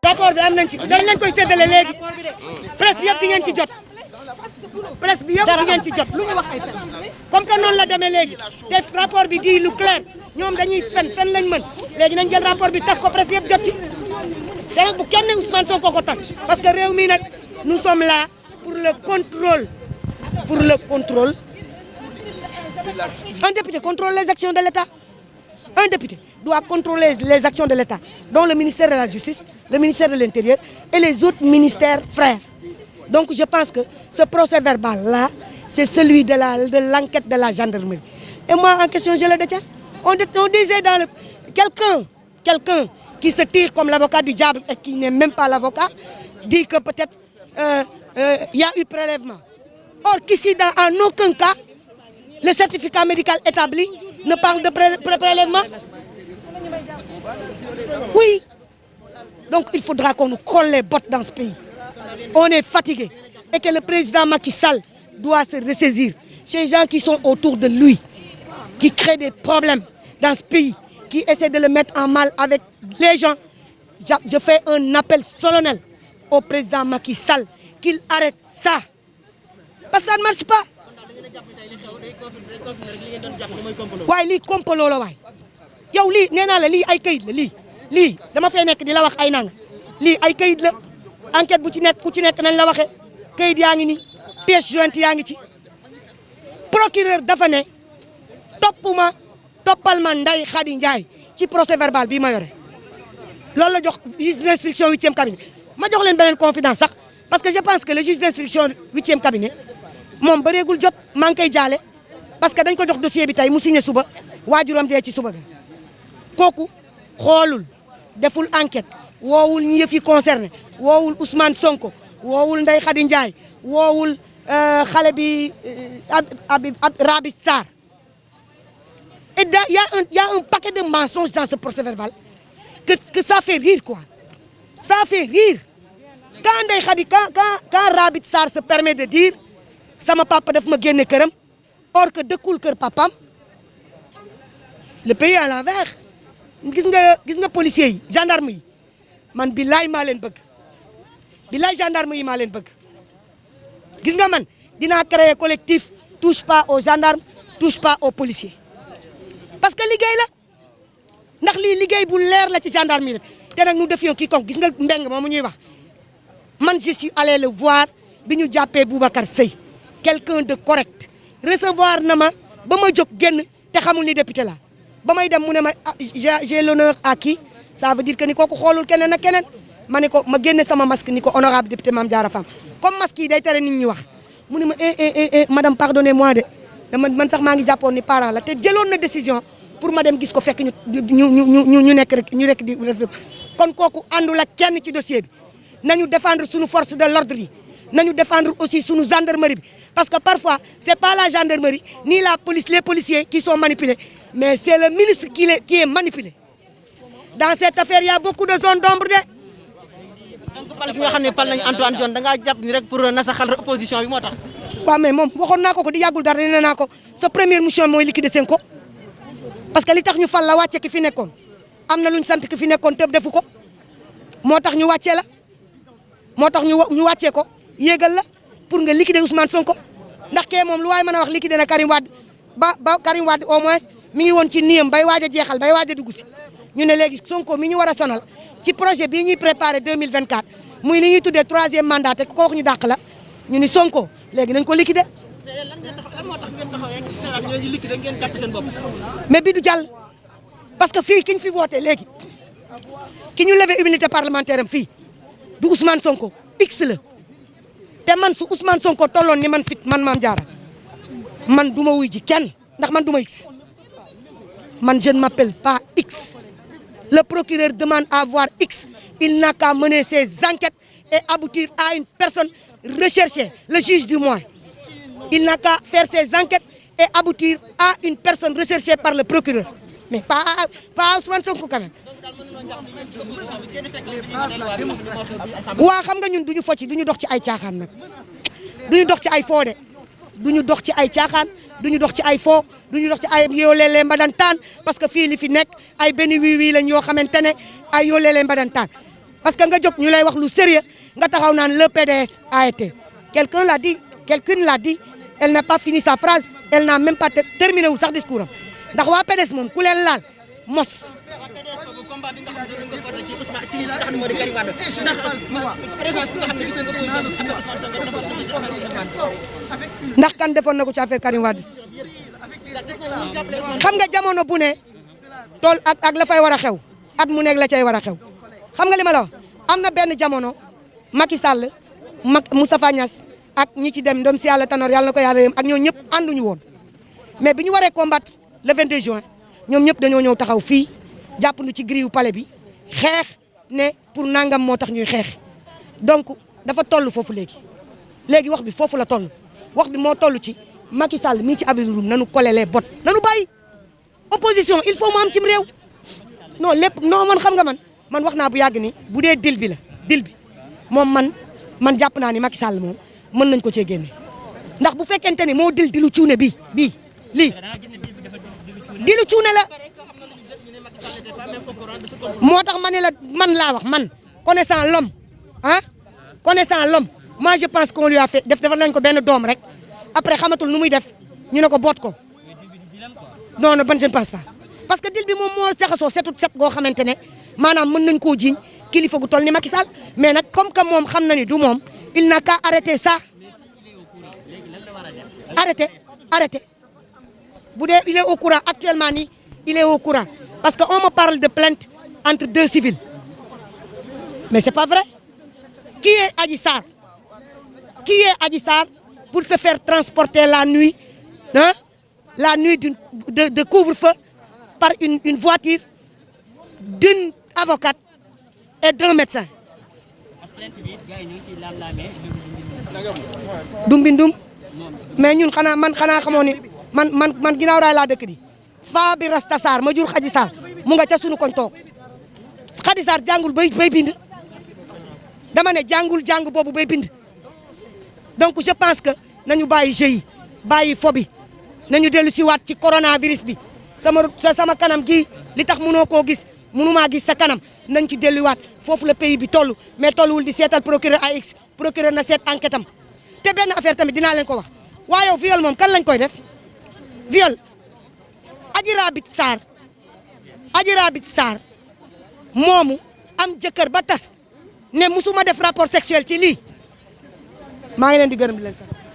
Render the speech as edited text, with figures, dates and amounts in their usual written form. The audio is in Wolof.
rapport bi am nañ ci dañ leen koy séddale léegi presse bi yëpp di ngeen ci jot presse bi yëpp di ngeen ci jot comme que noonu la demee léegi te rapport bi di lu clair ñoom dañuy fen lañ mën léegi nañ jël rapport bi tas ko presse bi yëpp jot ci te nag bu kenn Ousmane Sonko ko tas parce que réew mi nag nous sommes là pour le contrôle un député contrôle les actions de l'État un député doit contrôler les actions de l'État dont le ministère de la Justice, le ministère de l'Intérieur et les autres ministères frères. Donc je pense que ce procès verbal-là, c'est celui de l'enquête de la gendarmerie. Et moi, en question, je le détiens. On disait dans le... Quelqu'un qui se tire comme l'avocat du diable et qui n'est même pas l'avocat, dit que peut-être y a eu prélèvement. Or qu'ici, en aucun cas, le certificat médical établi ne parle de prélèvement. Oui. Donc il faudra qu'on nous colle les bottes dans ce pays. On est fatigué. Et que le président Macky Sall doit se ressaisir. Ces gens qui sont autour de lui, qui créent des problèmes dans ce pays, qui essaient de le mettre en mal avec les gens. Je fais un appel solennel au président Macky Sall qu'il arrête ça. Parce que ça ne marche pas. waaye lii complot la waay yow lii nee naa la lii ay kayit la lii dama fay nekk di la wax ay nang lii ay kayit la enquête bu ci nekk ku ci nekk nañ la waxee kayit yaa ngi ni pièce jointe yaa ngi ci procureur dafa ne toppal ma Ndeye Khady Ndiaye ci procès verbal bii ma yore loolu la jox juge d'instruction 8e cabinet ma jox leen beneen confidence sax parce que je pense que le juge d'instruction 8e cabinet moom bareegul jot maa ngi koy jaale parce que dañ ko jox dossier bi tey mu signé suba waajuram dee ci suba ga kooku xoolul deful enquête woowul ñi yëf yi concerné woowul Ousmane Sonko woowul Ndeye Khady Ndiaye woowul xale bi Rabi Sarr et il y a un paquet de mensonges dans ce procès verbal que ça fait rire quoi ça fait rire quand Ndeye Khady quand Rabi Sarr se permet de dire sama papa daf ma génne këram or que dëkkul kër papam le pays à l'envers gis nga policiers yi gendarme yi man billaay maa leen bëgg billaay gendarme yi maa leen bëgg gis nga man dinaa créer collectif touche pas aux gendarmes touche pas aux policiers parce que liggéey la ndax lii liggéey bu leer la ci gendarme yi te nag nous défions quiconque gis nga mbeng moomu ñuy wax man je suis allé le voir bi ñu jàppee Boubacar Seye quelqu'un de correct recevoir na ma ba ma jóg génn te xamul ni député la ba may dem mu ne ma j'ai l'honneur à qui ça veut dire que ni kooku xoolul keneen ak keneen ma ne ko ma génne sama masque ni ko honorable député Mame Diarra Fam comme masque yi day tere nit ñi wax mu ne ma madame pardonnez-moi de man sax maa ngi jàppoon ni parent la te jëloon na décision pour ma dem gis ko fekk ñu nekk rek ñu rek di kon kooku àndul ak kenn ci dossier bi nañu défendre suñu force de l'ordre yi nañu défendre aussi suñu gendarmerie bi parce que parfois c'est pas la gendarmerie ni la police les policiers qui sont manipulés mais c'est le ministre qui est manipulé dans cette affaire il y a beaucoup de zones d'ombre de. donc pal gi nga xam ne pal nañu Antoine Diome da ngaa jàpp ni rek pour nasaxal opposition bi moo tax. waaw mais moom waxoon naa ko di yàggul dara nee naa ko sa première mission mooy liquider Sonko parce que li tax ñu fal la wàcce ki fi nekkoon am na lu ñu sant ki fi nekkoon tëb defu ko moo tax ñu wàccee la moo tax ñu wàccee ko yéegal la pour nga liquider Ousmane Sonko ndax kee moom lu waay mën a wax liquider na Karim Wade ba Karim Wade au moins mi ngi woon ci niyam bay waaj a jeexal bay waaj a dugg si ñu ne léegi Sonko mi ñu war a sonal ci projet bii ñuy préparé 2024 muy li ñuy tuddee 3e mandat te ko wax ñu dàq la ñu ni Sonko léegi nañ ko liquider. mais lan moo tax ngeen taxaw rek seetaan ñu ngi liquider ngeen jàpp seen bopp. mais bi du jàll parce que fii ki ñu fi wootee léegi ki ñu levé immunité parlementaire am fii du Ousmane Sonko x la te man su Ousmane Sonko tolloon ni man fit man Mame Diarra man du ma wuy ji kenn ndax man du ma x man je ne m'appelle pas x le procureur demande à voir x il n'a qu'à mener ses enquêtes et aboutir à une personne recherchée le juge du moins il n'a qu'à faire ses enquêtes et aboutir à une personne recherchée par le procureur mais pas Ousmane Sonko quand même waa xam nga ñun duñu focc duñu dox ci ay caaxaan nag duñu dox ci ay foo de duñu dox ci ay caaxaan duñu dox ci ay foo duñu dox ci ay yoo leele mbadantaan parce que fii li fi nekk ay benn wii lañ yoo xamante ne ay yoo leele mbadantaan parce que nga jóg ñu lay wax lu sérieux nga taxaw naan le PDS a été quelqu'un l'a dit elle n'a pas fini sa phrase elle n'a même pas terminé wul sax discours am ndax waa PDS moom ku leen laal mos. ndax kan defoon na ko ci affaire Karim Wade xam nga jamono bu ne tool ak la fay war a xew at mu nekk la cay war a xew xam nga li ma la wax am na benn jamono Macky Sall Moustapha Niasse ak ñi ci dem ndom si yàlla Tanor yàlla na ko yàlla yëm ak ñoo ñëpp ànduñu woon mais bi ñu waree combattre le 22 juin ñoom ñëpp dañoo ñëw taxaw fii jàpp nu ci grille palais bi xeex ne pour nangam moo tax ñuy xeex donc dafa toll foofu léegi wax bi foofu la toll wax bi moo toll ci Macky Sall mi ngi ci abri room nanu collé les bottes nanu bàyyi opposition il faut mu am cim réew non lépp non man xam nga man wax naa bu yàgg ni bu dee dil bi moom man jàpp naa ni Macky Sall moom mën nañ ko cee génne ndax bu fekkente ni moo dilu cuune bii lii dilu cuune la moo tax ma ne la man laa wax man connaissant l'homme connaissant l'homme moi je pense qu'on lui a fait defal nañ ko benn doom rek après xamatul nu muy def ñu ne ko boot ko non ban je ne pense pas parce que dil bi moom moo jaxasoo set goo xamante ne maanaam mën nañ koo jiiñ kilifa gu toll ni Macky Sall mais nag comme que moom xam na ni du moom il n'a qu'à arrêter ça arrêter bu dee il est au courant actuellement nii il est au courant parce que on me parle de plainte entre deux civils mais c'est pas vrai qui est Adji Sarr pour se faire transporter la nuit de couvre-feu par une voiture d'une avocate et d'un médecin dumbindum mais ñun xanaa xamoo ni man ginnaaw raay laa dëkk di faa bi Rasta Sarr ma jur Khady Sarr mu nga ca sunu koñ toog Khady Sarr jàngul bay bind dama ne jàng boobu bay bind donc je pense que nañu bàyyi jeu yi bàyyi fo bi nañu dellu si waat ci coronavirus bi sama kanam gi li tax mënoo koo gis mënumaa gis sa kanam nañ ci delluwaat foofu la pays bi toll mais tolluwul di seetal procureur AX procureur na seet enquête am te benn affaire tamit dinaa leen ko wax waaye yow viol moom kan lañ koy def viol Adji Raby Sarr moomu am jëkkër ba tas ne musuma def rapport sexuel ci lii maa ngi leen di gërëm di leen sant